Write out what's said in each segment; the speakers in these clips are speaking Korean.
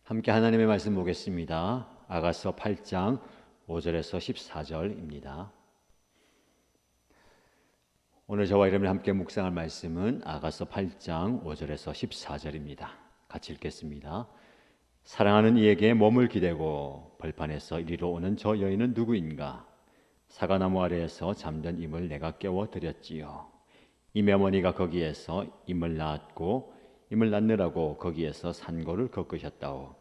함께 하나님의 말씀 보겠습니다. 아가서 8장 5절에서 14절입니다. 오늘 저와 여러분이 함께 묵상할 말씀은 아가서 8장 5절에서 14절입니다. 같이 읽겠습니다. 사랑하는 이에게 몸을 기대고 벌판에서 이리로 오는 저 여인은 누구인가? 사과나무 아래에서 잠든 임을 내가 깨워드렸지요. 임의 어머니가 거기에서 임을 낳았고 임을 낳느라고 거기에서 산고를 걷으셨다오.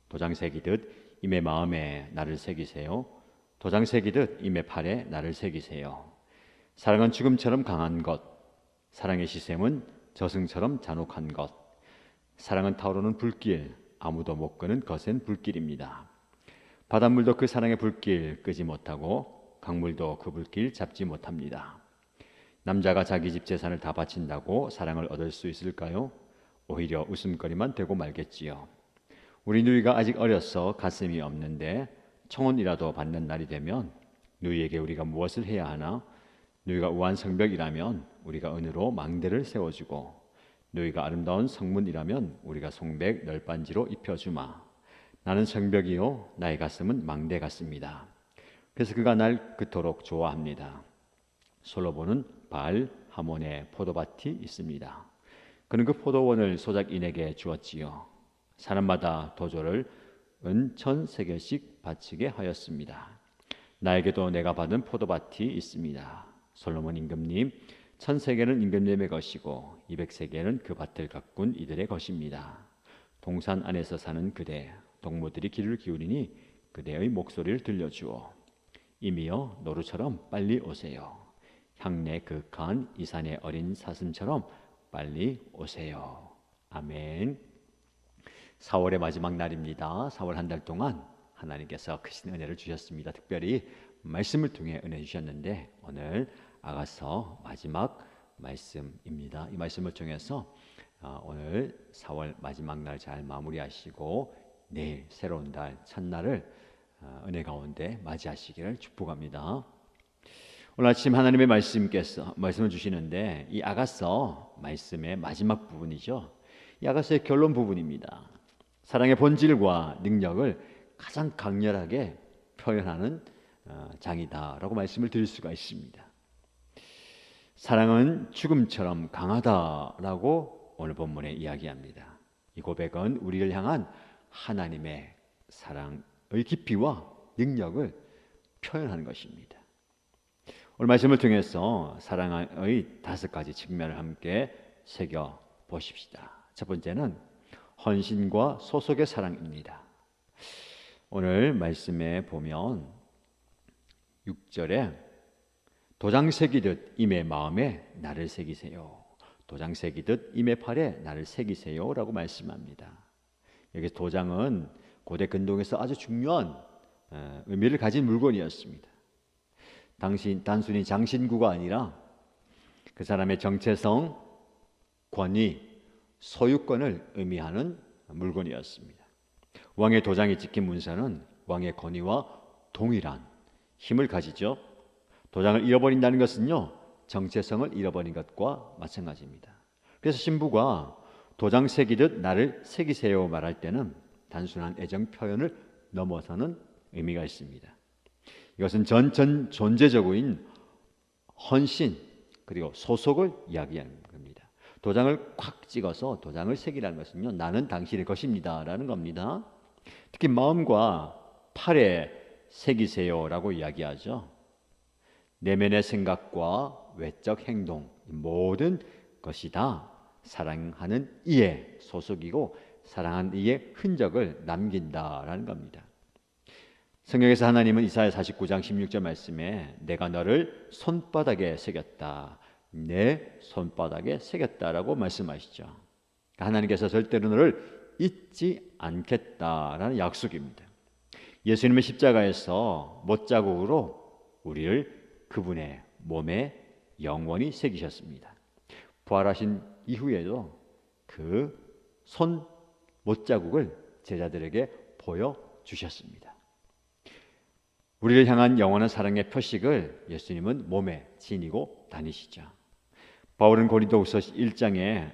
도장 새기듯 임의 마음에 나를 새기세요. 도장 새기듯 임의 팔에 나를 새기세요. 사랑은 죽음처럼 강한 것, 사랑의 시샘은 저승처럼 잔혹한 것. 사랑은 타오르는 불길, 아무도 못 끄는 거센 불길입니다. 바닷물도 그 사랑의 불길 끄지 못하고 강물도 그 불길 잡지 못합니다. 남자가 자기 집 재산을 다 바친다고 사랑을 얻을 수 있을까요? 오히려 웃음거리만 되고 말겠지요. 우리 누이가 아직 어려서 가슴이 없는데 청혼이라도 받는 날이 되면 누이에게 우리가 무엇을 해야 하나? 누이가 우한 성벽이라면 우리가 은으로 망대를 세워주고, 누이가 아름다운 성문이라면 우리가 송백 널빤지로 입혀주마. 나는 성벽이요 나의 가슴은 망대 같습니다. 그래서 그가 날 그토록 좋아합니다. 솔로몬은 바알 하몬의 포도밭이 있습니다. 그는 그 포도원을 소작인에게 주었지요. 사람마다 도조를 은 1,000세겔씩 바치게 하였습니다. 나에게도 내가 받은 포도밭이 있습니다. 솔로몬 임금님, 1,000세겔은 임금님의 것이고 200세겔은 그 밭을 가꾼 이들의 것입니다. 동산 안에서 사는 그대, 동무들이 귀를 기울이니 그대의 목소리를 들려주오. 임이여 노루처럼 빨리 오세요. 향내 그윽한 이 산의 어린 사슴처럼 빨리 오세요. 아멘. 4월의 마지막 날입니다. 4월 한 달 동안 하나님께서 크신 은혜를 주셨습니다. 특별히 말씀을 통해 은혜 주셨는데 오늘 아가서 마지막 말씀입니다. 이 말씀을 통해서 오늘 4월 마지막 날 잘 마무리하시고 내일 새로운 달 첫날을 은혜 가운데 맞이하시기를 축복합니다. 오늘 아침 하나님의 말씀을 주시는데 이 아가서 말씀의 마지막 부분이죠. 이 아가서의 결론 부분입니다. 사랑의 본질과 능력을 가장 강렬하게 표현하는 장이다라고 말씀을 드릴 수가 있습니다. 사랑은 죽음처럼 강하다라고 오늘 본문에 이야기합니다. 이 고백은 우리를 향한 하나님의 사랑의 깊이와 능력을 표현하는 것입니다. 오늘 말씀을 통해서 사랑의 5가지 측면을 함께 새겨 보십시다. 첫 번째는 헌신과 소속의 사랑입니다. 오늘 말씀에 보면 6절에 도장 새기듯 임의 마음에 나를 새기세요. 도장 새기듯 임의 팔에 나를 새기세요 라고 말씀합니다. 여기서 도장은 고대 근동에서 아주 중요한 의미를 가진 물건이었습니다. 단순히 장신구가 아니라 그 사람의 정체성, 권위, 소유권을 의미하는 물건이었습니다. 왕의 도장이 찍힌 문서는 왕의 권위와 동일한 힘을 가지죠. 도장을 잃어버린다는 것은요, 정체성을 잃어버린 것과 마찬가지입니다. 그래서 신부가 도장 새기듯 나를 새기세요 말할 때는 단순한 애정 표현을 넘어서는 의미가 있습니다. 이것은 전 존재적인 헌신 그리고 소속을 이야기하는 겁니다. 도장을 콱 찍어서 도장을 새기라는 것은요, 나는 당신의 것입니다 라는 겁니다. 특히 마음과 팔에 새기세요라고 이야기하죠. 내면의 생각과 외적 행동 모든 것이 다 사랑하는 이의 소속이고 사랑하는 이의 흔적을 남긴다라는 겁니다. 성경에서 하나님은 이사야 49장 16절 말씀에 내가 너를 손바닥에 새겼다, 내 손바닥에 새겼다라고 말씀하시죠. 하나님께서 절대로 너를 잊지 않겠다라는 약속입니다. 예수님의 십자가에서 못자국으로 우리를 그분의 몸에 영원히 새기셨습니다. 부활하신 이후에도 그 손 못자국을 제자들에게 보여주셨습니다. 우리를 향한 영원한 사랑의 표식을 예수님은 몸에 지니고 다니시죠. 바울은 고린도후서 1장에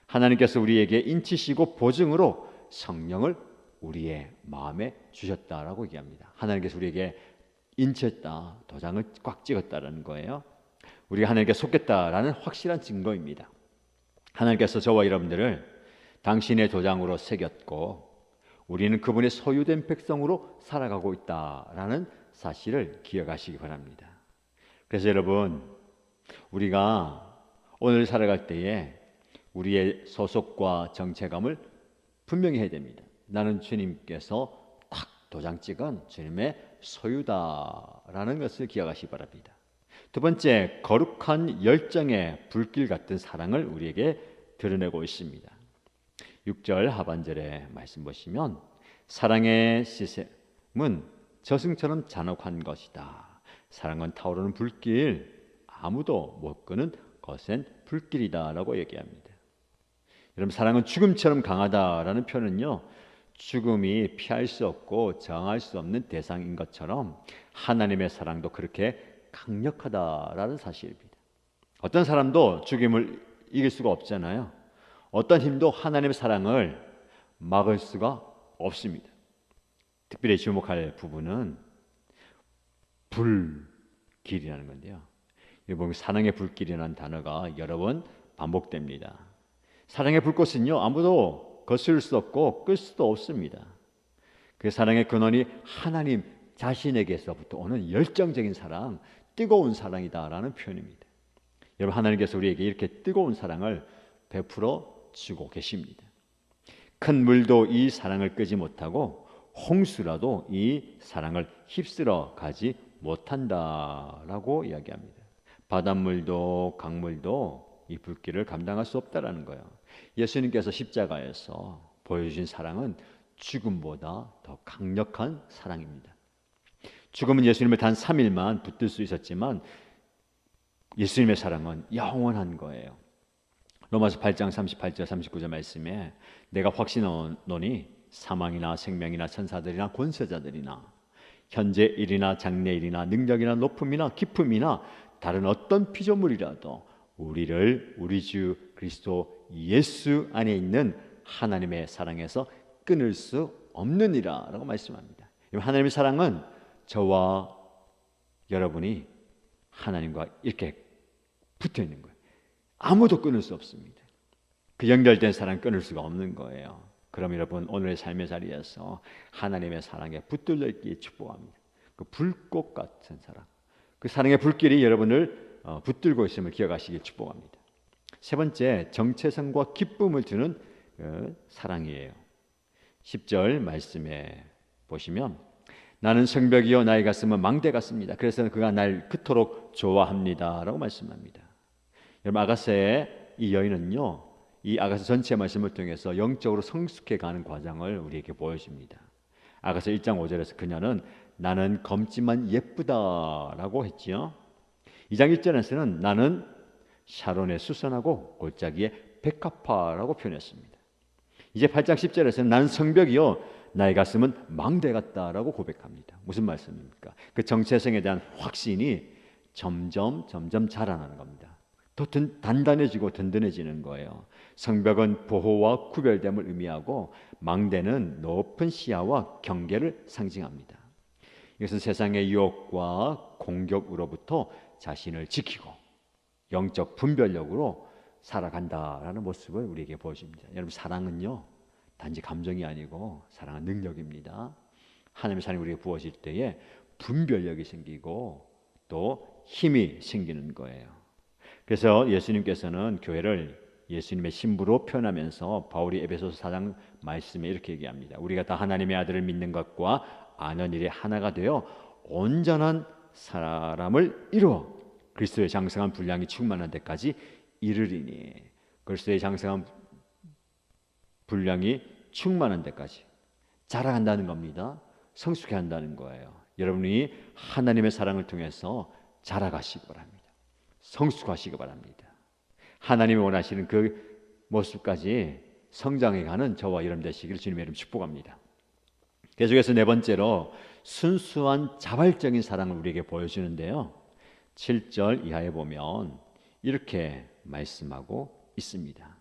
하나님께서 우리에게 인치시고 보증으로 성령을 우리의 마음에 주셨다라고 얘기합니다. 하나님께서 우리에게 인쳤다, 도장을 꽉 찍었다라는 거예요. 우리가 하나님께 속했다라는 확실한 증거입니다. 하나님께서 저와 여러분들을 당신의 도장으로 새겼고 우리는 그분의 소유된 백성으로 살아가고 있다라는 사실을 기억하시기 바랍니다. 그래서 여러분, 우리가 오늘 살아갈 때에 우리의 소속과 정체감을 분명히 해야 됩니다. 나는 주님께서 딱 도장 찍은 주님의 소유다라는 것을 기억하시기 바랍니다. 두 번째, 거룩한 열정의 불길 같은 사랑을 우리에게 드러내고 있습니다. 6절 하반절의 말씀 보시면 사랑의 시샘은 저승처럼 잔혹한 것이다. 사랑은 타오르는 불길, 아무도 못 끄는 거센 불길이다 라고 얘기합니다. 여러분, 사랑은 죽음처럼 강하다라는 표현은요, 죽음이 피할 수 없고 저항할 수 없는 대상인 것처럼 하나님의 사랑도 그렇게 강력하다라는 사실입니다. 어떤 사람도 죽음을 이길 수가 없잖아요. 어떤 힘도 하나님의 사랑을 막을 수가 없습니다. 특별히 주목할 부분은 불길이라는 건데요. 여기 보면 사랑의 불길이라는 단어가 여러 번 반복됩니다. 사랑의 불꽃은요, 아무도 거스를 수 없고 끌 수도 없습니다. 그 사랑의 근원이 하나님 자신에게서부터 오는 열정적인 사랑, 뜨거운 사랑이다라는 표현입니다. 여러분, 하나님께서 우리에게 이렇게 뜨거운 사랑을 베풀어 주고 계십니다. 큰 물도 이 사랑을 끄지 못하고 홍수라도 이 사랑을 휩쓸어 가지 못한다라고 이야기합니다. 바닷물도 강물도 이 불길을 감당할 수 없다라는 거예요. 예수님께서 십자가에서 보여주신 사랑은 죽음보다 더 강력한 사랑입니다. 죽음은 예수님을 단 3일만 붙들 수 있었지만 예수님의 사랑은 영원한 거예요. 로마서 8장 38절 39절 말씀에 내가 확신하노니 사망이나 생명이나 천사들이나 권세자들이나 현재 일이나 장래 일이나 능력이나 높음이나 깊음이나 다른 어떤 피조물이라도 우리를 우리 주 그리스도 예수 안에 있는 하나님의 사랑에서 끊을 수 없느니라 라고 말씀합니다. 하나님의 사랑은 저와 여러분이 하나님과 이렇게 붙어 있는 거예요. 아무도 끊을 수 없습니다. 그 연결된 사랑 끊을 수가 없는 거예요. 그럼 여러분, 오늘의 삶의 자리에서 하나님의 사랑에 붙들려 있기에 축복합니다. 그 불꽃 같은 사랑, 그 사랑의 불길이 여러분을 붙들고 있음을 기억하시길 축복합니다. 세 번째, 정체성과 기쁨을 주는 사랑이에요. 10절 말씀에 보시면 나는 성벽이요 나의 가슴은 망대 같습니다. 그래서 그가 날 그토록 좋아합니다 라고 말씀합니다. 여러분, 아가서의 이 여인은요, 이 아가서 전체 말씀을 통해서 영적으로 성숙해 가는 과정을 우리에게 보여줍니다. 아가서 1장 5절에서 그녀는 나는 검지만 예쁘다라고 했지요. 2장 1절에서는 나는 샤론의 수선하고 골짜기의 백합화라고 표현했습니다. 이제 8장 10절에서는 나는 성벽이요 나의 가슴은 망대 같다라고 고백합니다. 무슨 말씀입니까? 그 정체성에 대한 확신이 점점 자라나는 겁니다. 더 단단해지고 든든해지는 거예요. 성벽은 보호와 구별됨을 의미하고 망대는 높은 시야와 경계를 상징합니다. 이것은 세상의 유혹과 공격으로부터 자신을 지키고 영적 분별력으로 살아간다라는 모습을 우리에게 보여줍니다. 여러분, 사랑은요 단지 감정이 아니고 사랑은 능력입니다. 하나님의 사랑이 우리에게 부어질 때에 분별력이 생기고 또 힘이 생기는 거예요. 그래서 예수님께서는 교회를 예수님의 신부로 표현하면서 바울이 에베소서 4장 말씀에 이렇게 얘기합니다. 우리가 다 하나님의 아들을 믿는 것과 아는 일에 하나가 되어 온전한 사람을 이루어 그리스도의 장성한 분량이 충만한 데까지 이르리니, 그리스도의 장성한 분량이 충만한 데까지 자라간다는 겁니다. 성숙해 한다는 거예요. 여러분이 하나님의 사랑을 통해서 자라가시기 바랍니다. 성숙하시기 바랍니다. 하나님이 원하시는 그 모습까지 성장해가는 저와 여러분 되시기를 주님의 이름 축복합니다. 계속해서 네 번째로 순수한 자발적인 사랑을 우리에게 보여주는데요, 7절 이하에 보면 이렇게 말씀하고 있습니다.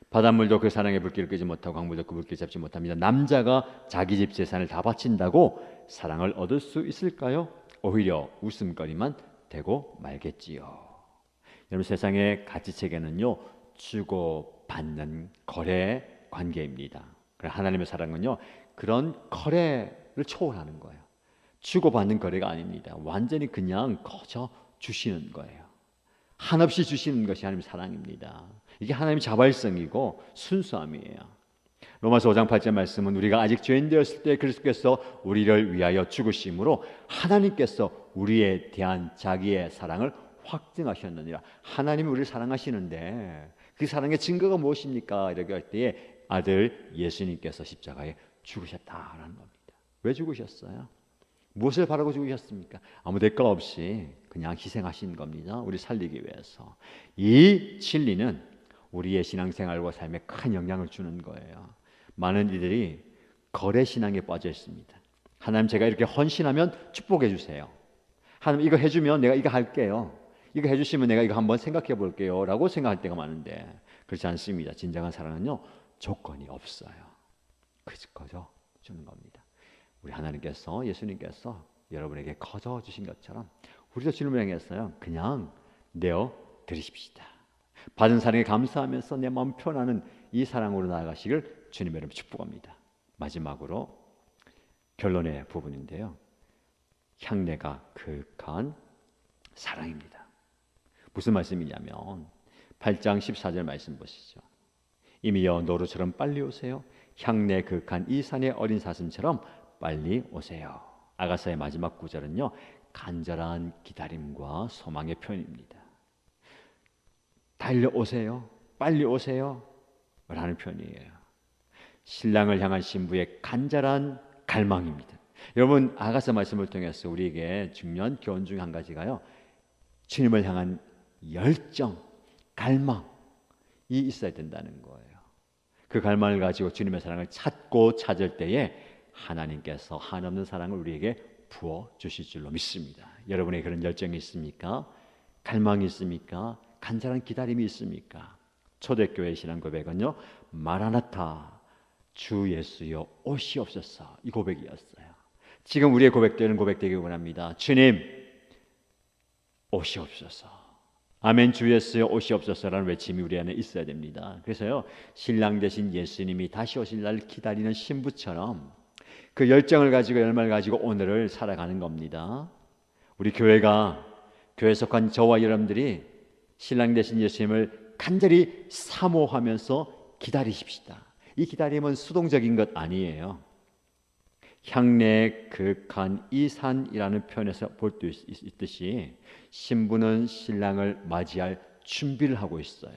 바닷물도 그 사랑의 불길을 끄지 못하고 강물도 그 불길을 잡지 못합니다. 남자가 자기 집 재산을 다 바친다고 사랑을 얻을 수 있을까요? 오히려 웃음거리만 되고 말겠지요. 여러분, 세상의 가치체계는요, 주고받는 거래 관계입니다. 하나님의 사랑은요, 그런 거래를 초월하는 거예요. 주고받는 거래가 아닙니다. 완전히 그냥 거저 주시는 거예요. 한없이 주시는 것이 하나님의 사랑입니다. 이게 하나님의 자발성이고 순수함이에요. 로마서 5장 8절 말씀은 우리가 아직 죄인 되었을 때 그리스도께서 우리를 위하여 죽으심으로 하나님께서 우리에 대한 자기의 사랑을 확증하셨느니라. 하나님이 우리를 사랑하시는데 그 사랑의 증거가 무엇입니까? 이렇게 할 때에 아들 예수님께서 십자가에 죽으셨다라는 겁니다. 왜 죽으셨어요? 무엇을 바라고 죽으셨습니까? 아무 대가 없이 그냥 희생하신 겁니다. 우리 살리기 위해서. 이 진리는 우리의 신앙생활과 삶에 큰 영향을 주는 거예요. 많은 이들이 거래 신앙에 빠져 있습니다. 하나님, 제가 이렇게 헌신하면 축복해 주세요. 하나님, 이거 해주면 내가 이거 할게요. 이거 해주시면 내가 이거 한번 생각해 볼게요 라고 생각할 때가 많은데 그렇지 않습니다. 진정한 사랑은요, 조건이 없어요. 그저 주는 겁니다. 우리 하나님께서, 예수님께서 여러분에게 거저 주신 것처럼 우리도 주님을 향해서요, 그냥 내어 드리십시다. 받은 사랑에 감사하면서 내 마음 편안한 이 사랑으로 나아가시길 주님의 이름으로 축복합니다. 마지막으로 결론의 부분인데요, 향내가 그윽한 사랑입니다. 무슨 말씀이냐면 8장 14절 말씀 보시죠. 이미여 노루처럼 빨리 오세요. 향내 그윽한 이 산의 어린 사슴처럼 빨리 오세요. 아가서의 마지막 구절은요, 간절한 기다림과 소망의 표현입니다. 달려오세요, 빨리 오세요 라는 표현이에요. 신랑을 향한 신부의 간절한 갈망입니다. 여러분, 아가서 말씀을 통해서 우리에게 중요한 교훈 중 한 가지가요, 주님을 향한 열정, 갈망이 있어야 된다는 거예요. 그 갈망을 가지고 주님의 사랑을 찾고 찾을 때에 하나님께서 한없는 사랑을 우리에게 부어 주실 줄로 믿습니다. 여러분의 그런 열정이 있습니까? 갈망이 있습니까? 간절한 기다림이 있습니까? 초대교회 신앙 고백은요, 마라나타, 주 예수여 오시옵소서, 이 고백이었어요. 지금 우리의 고백되는 고백되기 원합니다. 주님 오시옵소서, 아멘, 주 예수여 오시옵소서라는 외침이 우리 안에 있어야 됩니다. 그래서요, 신랑 되신 예수님이 다시 오실 날 기다리는 신부처럼 그 열정을 가지고, 열망을 가지고 오늘을 살아가는 겁니다. 우리 교회가, 교회에 속한 저와 여러분들이 신랑 되신 예수님을 간절히 사모하면서 기다리십시다. 이 기다림은 수동적인 것 아니에요. 향내의 그윽한 이 산이라는 표현에서 볼 수 있듯이 신부는 신랑을 맞이할 준비를 하고 있어요.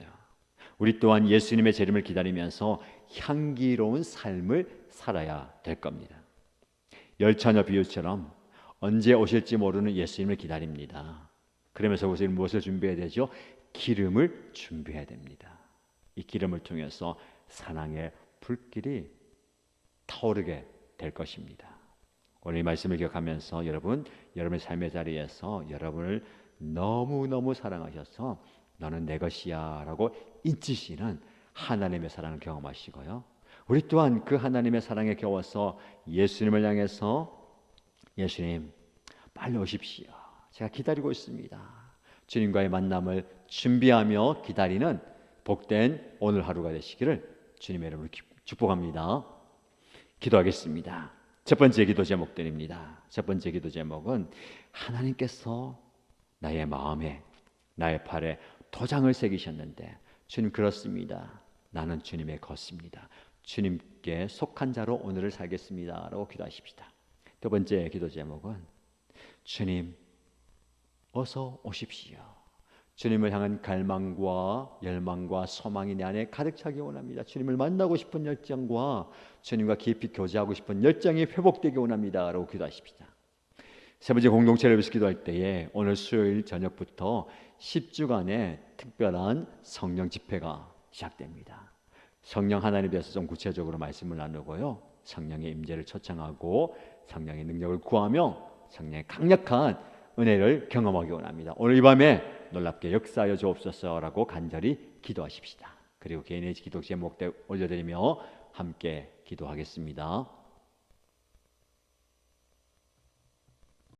우리 또한 예수님의 재림을 기다리면서 향기로운 삶을 살아야 될 겁니다. 열처녀 비유처럼 언제 오실지 모르는 예수님을 기다립니다. 그러면서 우리는 무엇을 준비해야 되죠? 기름을 준비해야 됩니다. 이 기름을 통해서 사랑의 불길이 타오르게 될 것입니다. 오늘 이 말씀을 기억하면서 여러분의 삶의 자리에서 여러분을 너무너무 사랑하셔서 너는 내 것이야 라고 인치시는 하나님의 사랑을 경험하시고요, 우리 또한 그 하나님의 사랑에 겨워서 예수님을 향해서 예수님 빨리 오십시오, 제가 기다리고 있습니다, 주님과의 만남을 준비하며 기다리는 복된 오늘 하루가 되시기를 주님의 이름으로 축복합니다. 기도하겠습니다. 첫 번째 기도 제목들입니다. 첫 번째 기도 제목은 하나님께서 나의 마음에, 나의 팔에 도장을 새기셨는데 주님, 그렇습니다, 나는 주님의 것입니다, 주님께 속한 자로 오늘을 살겠습니다 라고 기도하십시다. 두 번째 기도 제목은 주님 어서 오십시오. 주님을 향한 갈망과 열망과 소망이 내 안에 가득 차기 원합니다. 주님을 만나고 싶은 열정과 주님과 깊이 교제하고 싶은 열정이 회복되기 원합니다 라고 기도하십시다. 세 번째, 공동체를 위해서 기도할 때에 오늘 수요일 저녁부터 10주간의 특별한 성령 집회가 시작됩니다. 성령 하나님에 대해서 좀 구체적으로 말씀을 나누고요, 성령의 임재를 초청하고 성령의 능력을 구하며 성령의 강력한 은혜를 경험하기 원합니다. 오늘 이 밤에 놀랍게 역사하여 주옵소서라고 간절히 기도하십시다. 그리고 개인의 기도 제목 올려드리며 함께 기도하겠습니다.